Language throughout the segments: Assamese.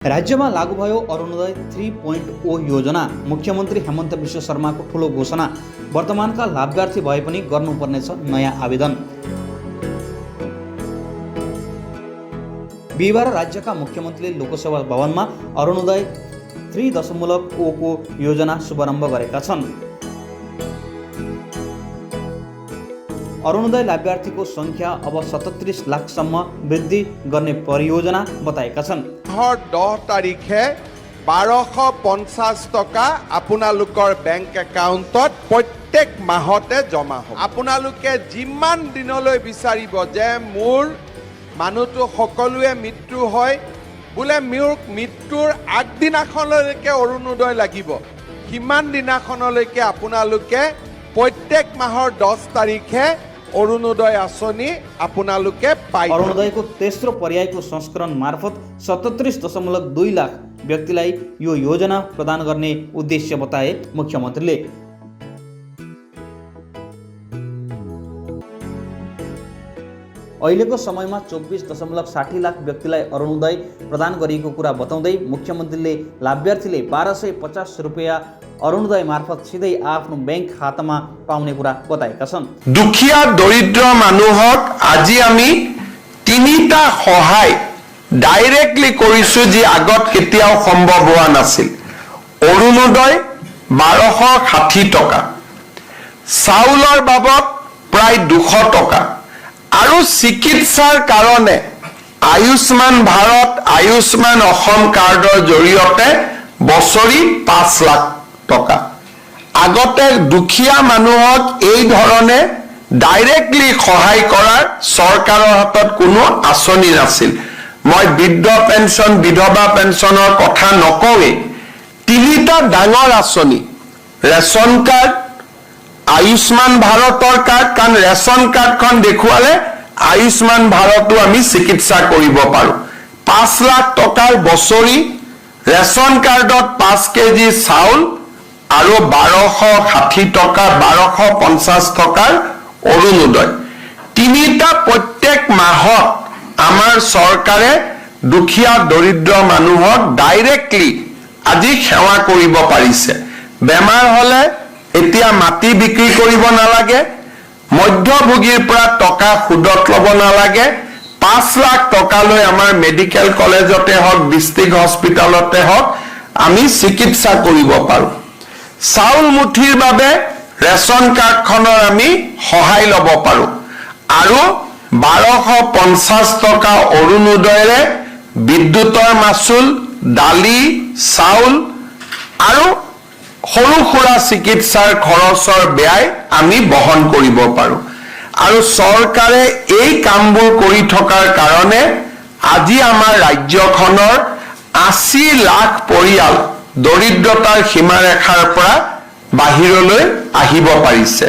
राज्यमा लागू भयो अरुणोदय 3.0 योजना। मुख्यमन्त्री हेमन्त विश्व शर्माको ठूलो घोषणा। वर्तमानका लाभार्थी भए पनि गर्नुपर्नेछ नयाँ आवेदन। बिहिबार राज्यका मुख्यमन्त्रीले लोकसेवा भवनमा अरुणोदय 3.0 को योजना शुभारम्भ गरेका छन्। अरुणोदय लाभार्थीको संख्या अब 37 लाखसम्म वृद्धि गर्ने परियोजना बताएका छन्। 10 तारिखे 1250 टका আপোনালোকৰ বেংক একাউণ্টত প্ৰত্যেক মাহতে জমা হ'ব। আপোনালোকে যিমান দিনলৈ বিচাৰিব যে মোৰ মানুহটো সকলোৱে মৃত্যু হয় বোলে মোৰ মৃত্যুৰ আগদিনাখনলৈকে অৰুণোদয় লাগিব, সিমান দিনাখনলৈকে আপোনালোকে প্ৰত্যেক মাহৰ 10 তাৰিখে अरुणोदय आसनी आपनालुके पाइ। अरुणोदयको तेस्रो पर्यायको संस्करण मार्फत 37.2 लाख व्यक्तिलाई यो योजना प्रदान गर्ने उद्देश्य बताए मुख्यमन्त्रीले। अहिलेको समयमा 24.60 लाख व्यक्तिलाई अरुणोदय प्रदान गरिएको कुरा बताउँदै मुख्यमन्त्रीले लाभार्थीले 1250 रुपैयाँ अरुणोदय मार्फत सीधै आफ्नो बैंक खातामा पाउने कुरा बताएका छन्। दुखिया दरिद्र মানুহক আজি আমি তিনিটা সহায় ডাইৰেক্টলি কৰিছো যি আগত কেতিয়াও সম্ভৱ হোৱা নাছিল। অৰুণোদয় 1260 টকা, চাউলৰ বাবদ প্ৰায় 200 টকা আৰু চিকিৎসাৰ কাৰণে আয়ুষ্মান ভাৰত আয়ুষ্মান অসম কাৰ্ডৰ জৰিয়তে বছৰি 5 লাখ টকা। আগতে দুখীয়া মানুহক এই ধৰণে ডাইৰেক্টলি সহায় কৰাৰ চৰকাৰৰ হাতত কোনো আঁচনি নাছিল। মই বৃদ্ধ পেঞ্চন বিধৱা পেঞ্চনৰ কথা নকওঁৱে, তিনিটা ডাঙৰ আঁচনি ৰেচন কাৰ্ড আয়ুষ্মান ভাৰতৰ কাৰ্ড, কাৰণ ৰেচন কাৰ্ডখন দেখুৱালে আয়ুষ্মান ভাৰতো আমি চিকিৎসা কৰিব পাৰোঁ। 5 লাখ টকাৰ বছৰি ৰেচন কাৰ্ডত 5 কেজি চাউল আৰু 1260 টকা 1250 টকাৰ অৰুণোদয়। তিনিটা প্ৰত্যেক মাহত আমাৰ চৰকাৰে দুখীয়া দৰিদ্ৰ মানুহক ডাইৰেক্টলি আজি সেৱা কৰিব পাৰিছে। বেমাৰ হলে এতিয়া মাটি বিক্ৰী কৰিব নালাগে, মধ্যভোগীৰ পৰা টকা সুদত ল'ব নালাগে। 5 লাখ টকালৈ আমাৰ মেডিকেল কলেজতে হওক ডিষ্ট্ৰিক্ট হস্পিটালতে হওক আমি চিকিৎসা কৰিব পাৰোঁ। চাউল মুঠিৰ বাবে ৰেচন কাৰ্ডখনৰ আমি সহায় ল'ব পাৰোঁ আৰু 1250 টকা অৰুণোদয়েৰে বিদ্যুতৰ মাচুল, দালি, চাউল আৰু সৰু সুৰা চিকিৎসাৰ খৰচৰ ব্যয় আমি বহন কৰিব পাৰোঁ। আৰু চৰকাৰে এই কামবোৰ কৰি থকাৰ কাৰণে আজি আমাৰ ৰাজ্যখনৰ 80 লাখ পৰিয়াল দৰিদ্ৰতাৰ সীমাৰেখাৰ পৰা বাহিৰলৈ আহিব পাৰিছে।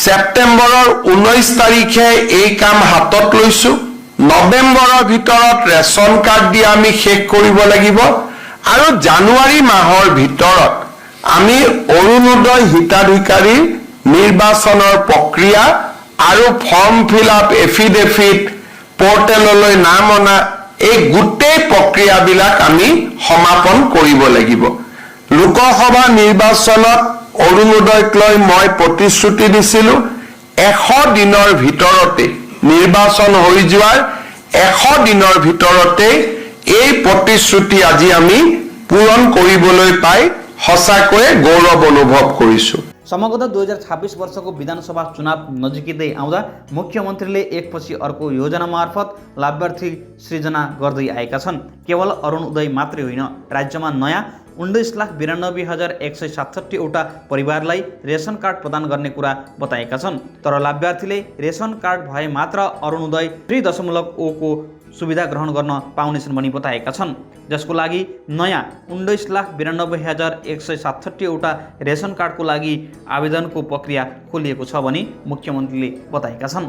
ছেপ্টেম্বৰৰ 19 তাৰিখে এই কাম হাতত লৈছো। নৱেম্বৰৰ ভিতৰত ৰেচন কাৰ্ড দিয়া আমি শেষ কৰিব লাগিব আৰু জানুৱাৰী মাহৰ ভিতৰত আমি অৰুণোদয় হিতাধিকাৰী নিৰ্বাচনৰ প্ৰক্ৰিয়া আৰু ফৰ্ম ফিল আপ এফিডেভিট পৰ্টেললৈ নাম অনা এই গোটেই প্ৰক্ৰিয়াবিলাক আমি সমাপন কৰিব লাগিব। লোকসভা নিৰ্বাচনত অৰুণোদয়ক লৈ মই প্ৰতিশ্ৰুতি দিছিলোঁ 100 দিনৰ ভিতৰতে নিৰ্বাচন হৈ যোৱাৰ 100 দিনৰ ভিতৰতে এই প্ৰতিশ্ৰুতি আজি আমি পূৰণ কৰিবলৈ পাই সঁচাকৈয়ে गौरव अनुभव गरिछु। समग्र 2026 वर्षको विधानसभा चुनाव नजिकै आउँदा मुख्यमन्त्रीले एकपछि अर्को योजना मार्फत लाभार्थी सृजना गर्दै आएका छन्। केवल अरुणोदय मात्रै होइन, राज्यमा नयाँ 19,92,167 वटा परिवारलाई रेसन कार्ड प्रदान गर्ने कुरा बताएका छन्। तर लाभार्थीले रेसन कार्ड भए मात्र अरुणोदय 3.0 को सुविधा ग्रहण गर्न पाउनेछन् भनी बताएका छन्, जसको लागि नयाँ 19,92,167 वटा रेसन कार्डको लागि आवेदनको प्रक्रिया खोलिएको छ भनी मुख्यमन्त्रीले बताएका छन्।